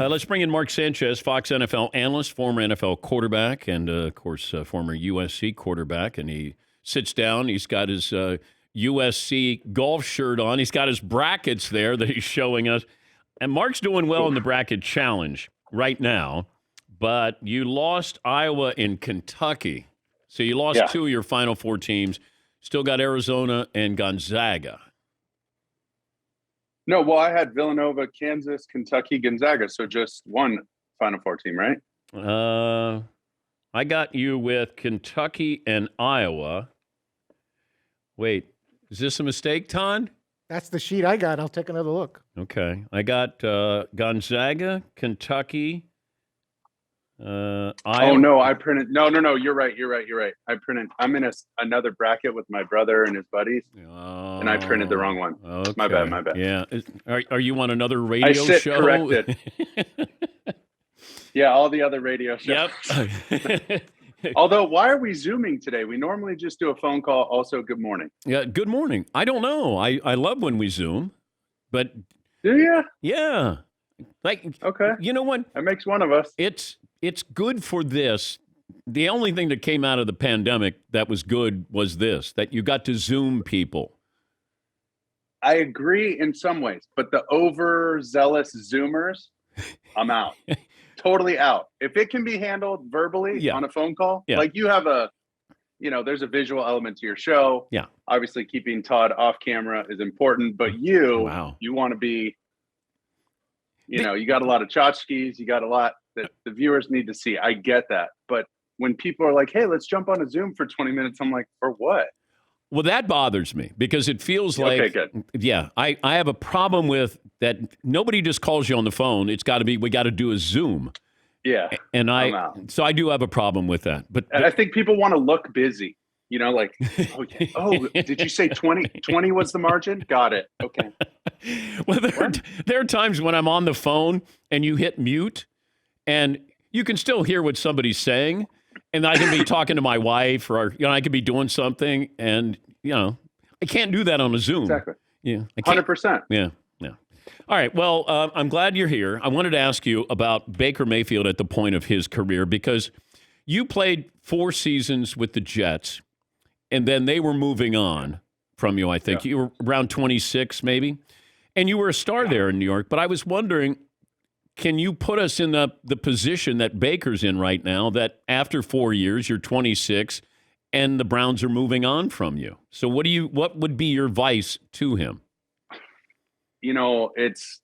Let's bring in Mark Sanchez, Fox NFL analyst, former NFL quarterback, and, of course, former USC quarterback. And he sits down. He's got his USC golf shirt on. He's got his brackets there that he's showing us. And Mark's doing well in the bracket challenge right now. But you lost Iowa and Kentucky. So you lost two of your Final Four teams. Still got Arizona and Gonzaga. No, well, I had Villanova, Kansas, Kentucky, Gonzaga. So just one Final Four team, right? I got you with Kentucky and Iowa. Wait, is this a mistake, Ton? That's the sheet I got. I'll take another look. Okay. I got Gonzaga, Kentucky, Iowa. Oh, no, I printed. No, you're right. I printed. I'm in another bracket with my brother and his buddies, and I printed the wrong one. Okay. My bad. Yeah. Are you on another radio show? Corrected. Yeah, all the other radio shows. Yep. Although, why are we Zooming today? We normally just do a phone call. Also, good morning. Yeah, good morning. I don't know. I love when we Zoom, but do you? Yeah. Like, okay. You know what? That makes one of us. It's good for this. The only thing that came out of the pandemic that was good was this, that you got to Zoom people. I agree in some ways, but the overzealous Zoomers, I'm out. Totally out. If it can be handled verbally on a phone call, like you have there's a visual element to your show. Yeah. Obviously, keeping Todd off camera is important, but you want to be, you got a lot of tchotchkes, you got a lot that the viewers need to see. I get that. But when people are like, hey, let's jump on a Zoom for 20 minutes, I'm like, for what? Well, that bothers me because it feels like, okay, good. Yeah, I have a problem with that. Nobody just calls you on the phone. It's got to be, we got to do a Zoom. Yeah. And so I do have a problem with that. But I think people want to look busy, like, did you say 20? 20 was the margin? Got it. Okay. Well, there are times when I'm on the phone and you hit mute and you can still hear what somebody's saying. And I can be talking to my wife or, I could be doing something and, I can't do that on a Zoom. Exactly. Yeah. 100%. Yeah. All right. Well, I'm glad you're here. I wanted to ask you about Baker Mayfield at the point of his career because you played 4 seasons with the Jets and then they were moving on from you, I think. Yeah. You were around 26 maybe. And you were a star there in New York. But I was wondering, can you put us in the position that Baker's in right now, that after 4 years, you're 26, and the Browns are moving on from you? So what would be your advice to him? It's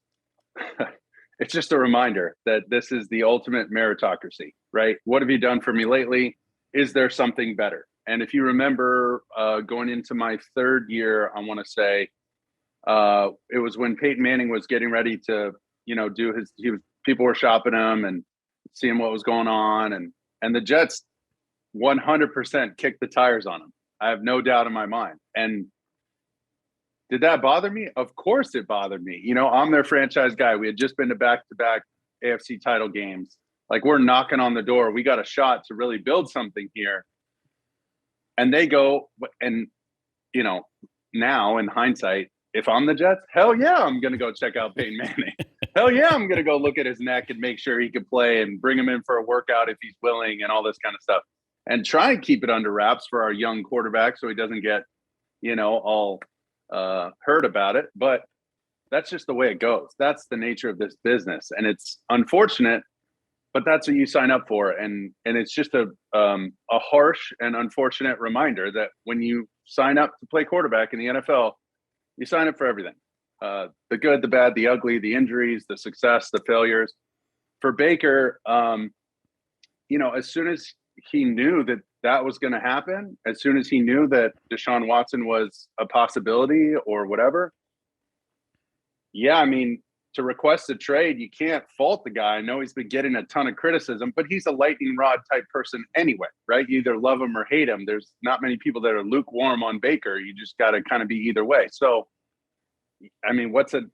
just a reminder that this is the ultimate meritocracy, right? What have you done for me lately? Is there something better? And if you remember going into my 3rd year, I want to say it was when Peyton Manning was getting ready to people were shopping him and seeing what was going on. And the Jets 100% kicked the tires on him. I have no doubt in my mind. And did that bother me? Of course it bothered me. I'm their franchise guy. We had just been to back-to-back AFC title games. Like, we're knocking on the door. We got a shot to really build something here. And they go, and, now in hindsight, if I'm the Jets, hell yeah, I'm going to go check out Peyton Manning. Hell yeah, I'm going to go look at his neck and make sure he can play and bring him in for a workout if he's willing and all this kind of stuff. And try and keep it under wraps for our young quarterback so he doesn't get, all hurt about it. But that's just the way it goes. That's the nature of this business. And it's unfortunate, but that's what you sign up for. And it's just a harsh and unfortunate reminder that when you sign up to play quarterback in the NFL, you sign up for everything. The good, the bad, the ugly, the injuries, the success, the failures. For Baker, as soon as he knew that was going to happen, as soon as he knew that Deshaun Watson was a possibility or whatever, to request a trade, you can't fault the guy. I know he's been getting a ton of criticism, but he's a lightning rod type person anyway, right? You either love him or hate him. There's not many people that are lukewarm on Baker. You just got to kind of be either way. So,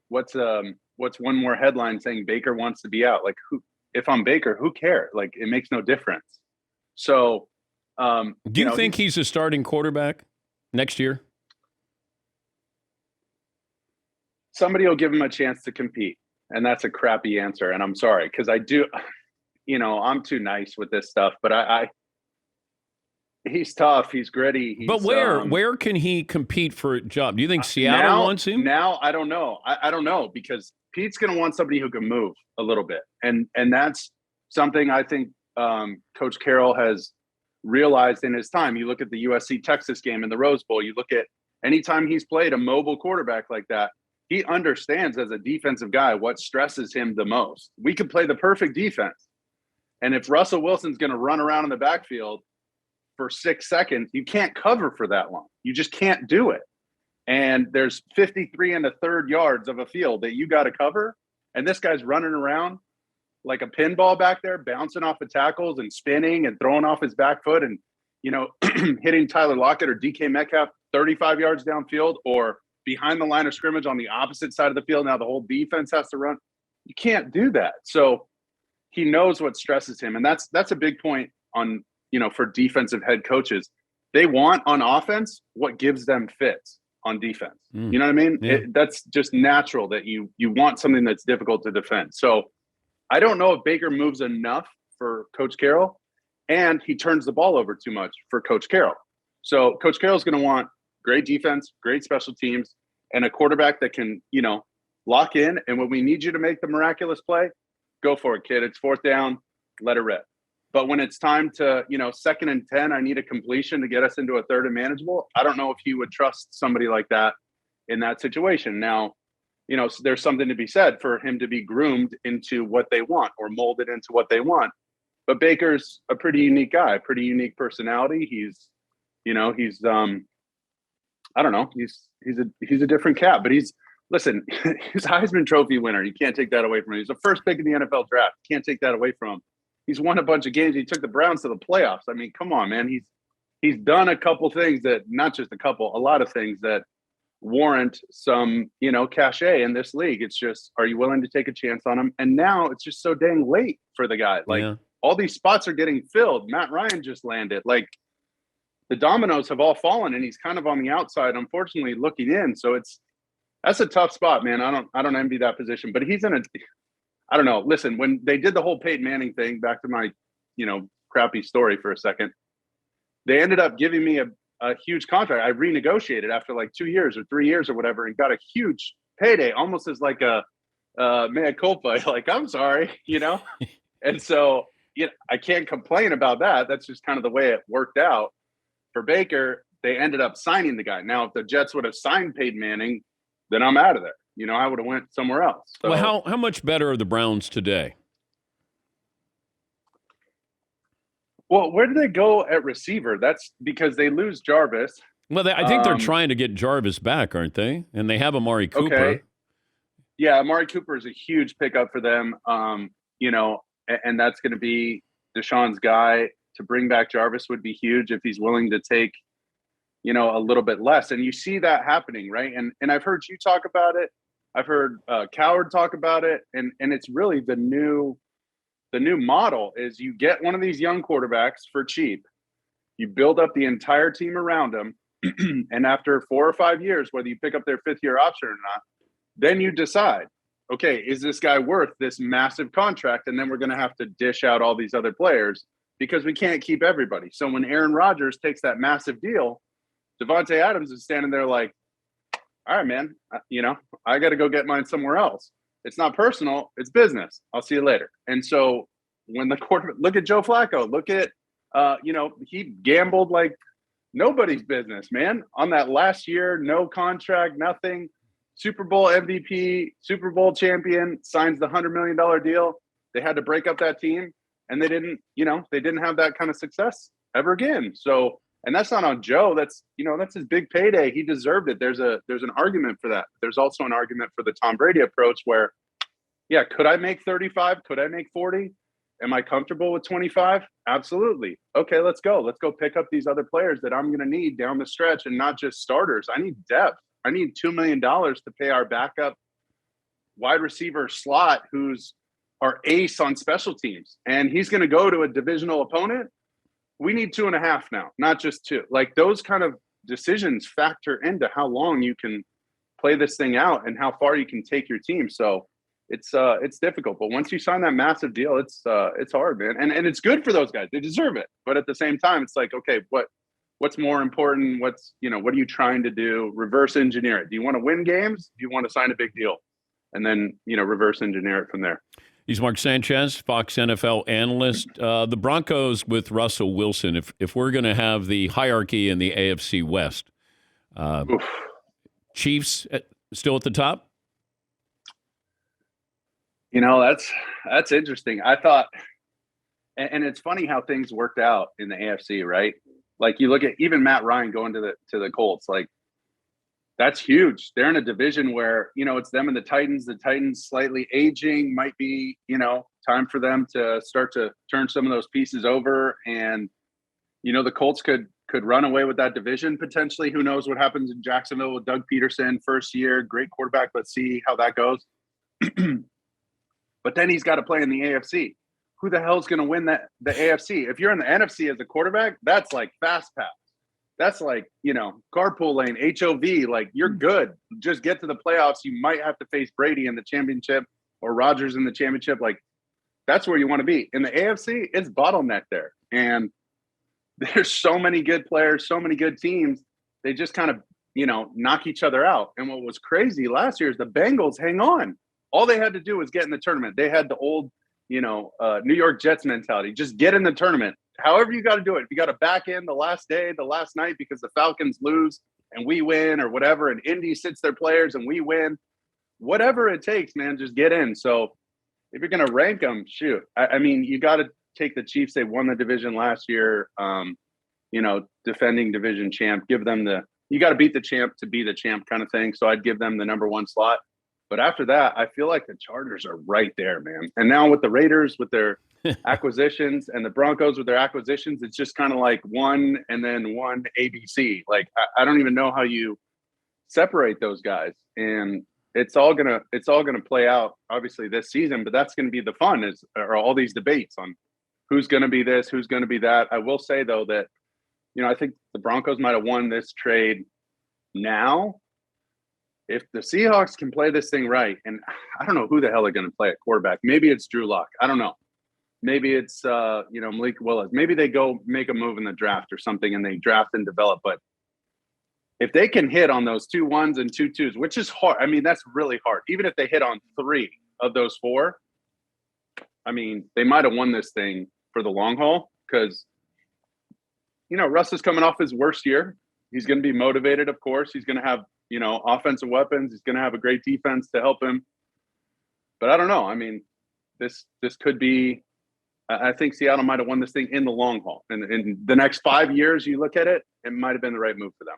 what's one more headline saying Baker wants to be out? Like, if I'm Baker, who cares? Like, it makes no difference. So, do you think he's a starting quarterback next year? Somebody will give him a chance to compete. And that's a crappy answer. And I'm sorry, because I do, I'm too nice with this stuff, but he's tough. He's gritty. But where can he compete for a job? Do you think Seattle wants him? Now, I don't know. I don't know, because Pete's going to want somebody who can move a little bit. And that's something I think Coach Carroll has realized in his time. You look at the USC-Texas game in the Rose Bowl. You look at anytime he's played a mobile quarterback like that, he understands as a defensive guy what stresses him the most. We could play the perfect defense. And if Russell Wilson's going to run around in the backfield for 6 seconds, you can't cover for that long. You just can't do it. And there's 53 1/3 yards of a field that you got to cover. And this guy's running around like a pinball back there, bouncing off the tackles and spinning and throwing off his back foot and, hitting Tyler Lockett or DK Metcalf 35 yards downfield or behind the line of scrimmage on the opposite side of the field. Now the whole defense has to run. You can't do that. So he knows what stresses him. And that's a big point on, for defensive head coaches. They want on offense what gives them fits on defense. You know what I mean? Yeah. That's just natural that you want something that's difficult to defend. So I don't know if Baker moves enough for Coach Carroll, and he turns the ball over too much for Coach Carroll. So Coach Carroll's going to want great defense, great special teams, and a quarterback that can, lock in. And when we need you to make the miraculous play, go for it, kid. It's 4th down, let it rip. But when it's time to, 2nd and 10, I need a completion to get us into a 3rd and manageable. I don't know if he would trust somebody like that in that situation. Now, there's something to be said for him to be groomed into what they want or molded into what they want. But Baker's a pretty unique guy, pretty unique personality. He's I don't know. He's a different cat, but he's a Heisman Trophy winner. You can't take that away from him. He's the first pick in the NFL draft. You can't take that away from him. He's won a bunch of games. He took the Browns to the playoffs. I mean, come on, man. He's done a couple things that, not just a couple, a lot of things that warrant some, cachet in this league. It's just, are you willing to take a chance on him? And now it's just so dang late for the guy. All these spots are getting filled. Matt Ryan just landed. The dominoes have all fallen, and he's kind of on the outside, unfortunately, looking in. So that's a tough spot, man. I don't envy that position, but he's in I don't know. Listen, when they did the whole Peyton Manning thing, back to my, crappy story for a second, they ended up giving me a huge contract. I renegotiated after 2 years or 3 years or whatever, and got a huge payday, almost as like a mea culpa. I'm sorry, And so, I can't complain about that. That's just kind of the way it worked out. For Baker, they ended up signing the guy. Now, if the Jets would have signed Peyton Manning, then I'm out of there. I would have went somewhere else. So, well, how much better are the Browns today? Well, where do they go at receiver? That's because they lose Jarvis. Well, I think they're trying to get Jarvis back, aren't they? And they have Amari Cooper. Okay. Yeah, Amari Cooper is a huge pickup for them. And that's going to be Deshaun's guy. To bring back Jarvis would be huge if he's willing to take, a little bit less. And you see that happening, right? And I've heard you talk about it. I've heard Coward talk about it. And it's really the new model is you get one of these young quarterbacks for cheap. You build up the entire team around them. And after 4 or 5 years, whether you pick up their 5th-year option or not, then you decide, okay, is this guy worth this massive contract? And then we're going to have to dish out all these other players because we can't keep everybody. So when Aaron Rodgers takes that massive deal, Devontae Adams is standing there like, all right, man, I got to go get mine somewhere else. It's not personal. It's business. I'll see you later. And so when the quarterback, look at Joe Flacco, look at, he gambled like nobody's business, man. On that last year, no contract, nothing. Super Bowl MVP, Super Bowl champion, signs the $100 million deal. They had to break up that team, and they didn't have that kind of success ever again. So, and that's not on Joe. That's his big payday. He deserved it. There's an argument for that. There's also an argument for the Tom Brady approach where, yeah, could I make 35? Could I make 40? Am I comfortable with 25? Absolutely. Okay, let's go. Let's go pick up these other players that I'm going to need down the stretch, and not just starters. I need depth. I need $2 million to pay our backup wide receiver slot who's our ace on special teams. And he's going to go to a divisional opponent. We need 2.5 now, not just 2. Like, those kind of decisions factor into how long you can play this thing out and how far you can take your team. So it's difficult. But once you sign that massive deal, it's hard, man. And it's good for those guys. They deserve it. But at the same time, it's like, okay, what's more important? What are you trying to do? Reverse engineer it. Do you want to win games? Do you want to sign a big deal? And then, reverse engineer it from there. He's Mark Sanchez, Fox NFL analyst. The Broncos with Russell Wilson, if we're going to have the hierarchy in the AFC West, Chiefs still at the top? That's interesting. I thought, and it's funny how things worked out in the AFC, right? Like you look at even Matt Ryan going to the Colts, like that's huge. They're in a division where, it's them and the Titans. The Titans slightly aging, might be, time for them to start to turn some of those pieces over. And, the Colts could run away with that division potentially. Who knows what happens in Jacksonville with Doug Peterson, first year, great quarterback. Let's see how that goes. But then he's got to play in the AFC. Who the hell's going to win the AFC? If you're in the NFC as a quarterback, that's like fast pass. That's like, carpool lane, HOV, like you're good. Just get to the playoffs. You might have to face Brady in the championship or Rodgers in the championship. Like that's where you want to be. In the AFC, it's bottleneck there. And there's so many good players, so many good teams. They just kind of, knock each other out. And what was crazy last year is the Bengals hang on. All they had to do was get in the tournament. They had the old, New York Jets mentality. Just get in the tournament. However you got to do it. If you got to back in the last day, the last night, because the Falcons lose and we win or whatever, and Indy sits their players and we win, whatever it takes, man, just get in. So if you're going to rank them, shoot. I mean, you got to take the Chiefs. They won the division last year, defending division champ. Give them you got to beat the champ to be the champ kind of thing. So I'd give them the number one slot. But after that, I feel like the Chargers are right there, man. And now with the Raiders, with their acquisitions, and the Broncos with their acquisitions, it's just kind of like one and then one ABC. Like I don't even know how you separate those guys. And it's all gonna play out obviously this season. But that's gonna be the fun are all these debates on who's gonna be this, who's gonna be that. I will say though that I think the Broncos might have won this trade now. If the Seahawks can play this thing right, and I don't know who the hell they're going to play at quarterback. Maybe it's Drew Lock. I don't know. Maybe it's, Malik Willis. Maybe they go make a move in the draft or something and they draft and develop. But if they can hit on those 2 1s and 2 2s, which is hard. I mean, that's really hard. Even if they hit on 3 of those 4, I mean, they might have won this thing for the long haul because, Russ is coming off his worst year. He's going to be motivated, of course. He's going to have, offensive weapons. He's going to have a great defense to help him. But I don't know. I mean, this could be – I think Seattle might have won this thing in the long haul. And in the next 5 years, you look at it, it might have been the right move for them.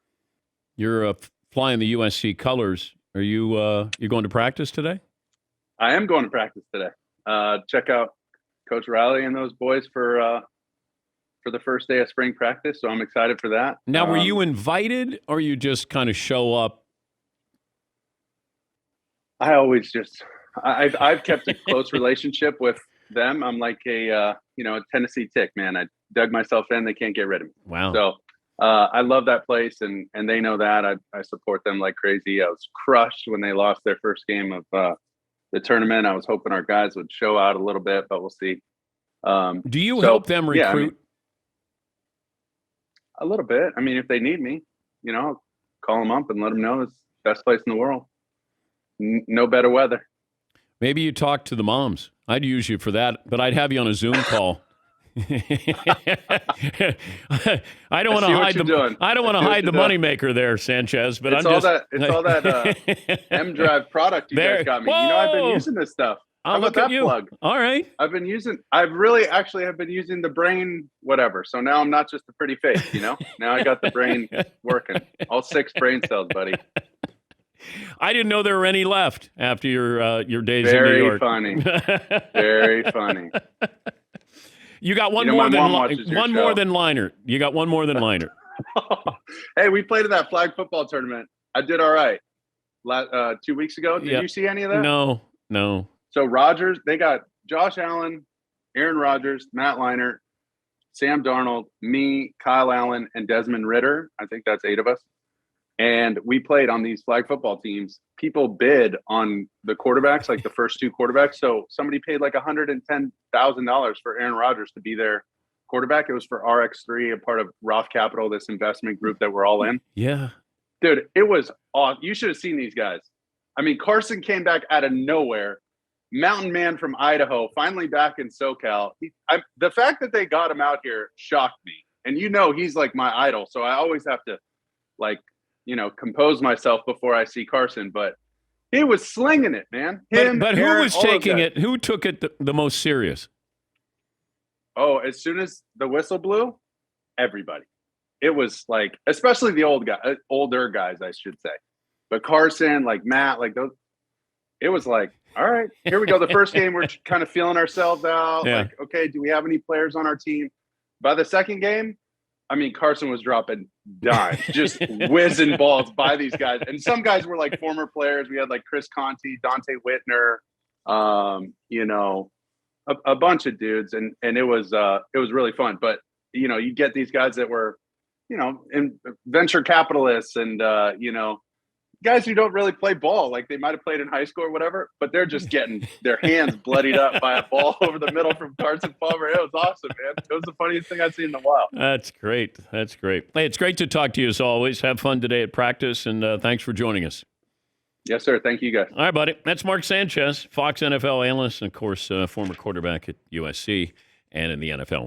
You're flying the USC colors. Are you going to practice today? I am going to practice today. Check out Coach Riley and those boys for the first day of spring practice, so I'm excited for that. Now, were you invited, or you just kind of show up? I always I've kept a close relationship with them. I'm like a Tennessee tick, man. I dug myself in; they can't get rid of me. Wow. So I love that place, and they know that. I support them like crazy. I was crushed when they lost their first game of the tournament. I was hoping our guys would show out a little bit, but we'll see. Do you help them recruit? Yeah, I mean, a little bit. I mean, if they need me, I'll call them up and let them know it's the best place in the world. No better weather. Maybe you talk to the moms. I'd use you for that, but I'd have you on a Zoom call. I don't want to hide the. I don't want to hide the moneymaker there, Sanchez. But it's all that M Drive product you guys got me. Whoa! I've been using this stuff. How about that plug? All right. I've really actually been using the brain, whatever. So now I'm not just a pretty face, Now I got the brain working. All 6 brain cells, buddy. I didn't know there were any left after your days in New York. Very funny. You got one more than Leinart. You got one more than Leinart. Hey, we played in that flag football tournament. I did all right. 2 weeks ago. Did you see any of that? No. So Rodgers, they got Josh Allen, Aaron Rodgers, Matt Leinart, Sam Darnold, me, Kyle Allen, and Desmond Ridder. I think that's 8 of us. And we played on these flag football teams. People bid on the quarterbacks, like the first 2 quarterbacks. So somebody paid like $110,000 for Aaron Rodgers to be their quarterback. It was for RX3, a part of Roth Capital, this investment group that we're all in. Yeah. Dude, it was awesome. You should have seen these guys. I mean, Carson came back out of nowhere. Mountain man from Idaho, finally back in SoCal. The fact that they got him out here shocked me. And he's like my idol. So I always have to compose myself before I see Carson. But he was slinging it, man. But who was taking it? Who took it the most serious? Oh, as soon as the whistle blew, everybody. It was like, especially the older guys, I should say. But Carson, like Matt, like those, it was like, all right, here we go. The first game, we're kind of feeling ourselves out. Yeah. Like, okay, do we have any players on our team? By the second game, I mean, Carson was dropping dimes, just whizzing balls by these guys. And some guys were like former players. We had like Chris Conti, Dante Whitner, a bunch of dudes. And it was really fun. But, you get these guys that were, in venture capitalists and, guys who don't really play ball, like they might have played in high school or whatever, but they're just getting their hands bloodied up by a ball over the middle from Carson Palmer. It was awesome, man. It was the funniest thing I've seen in a while. That's great. That's great. Hey, it's great to talk to you as always. Have fun today at practice, and thanks for joining us. Yes, sir. Thank you, guys. All right, buddy. That's Mark Sanchez, Fox NFL analyst, and, of course, former quarterback at USC and in the NFL.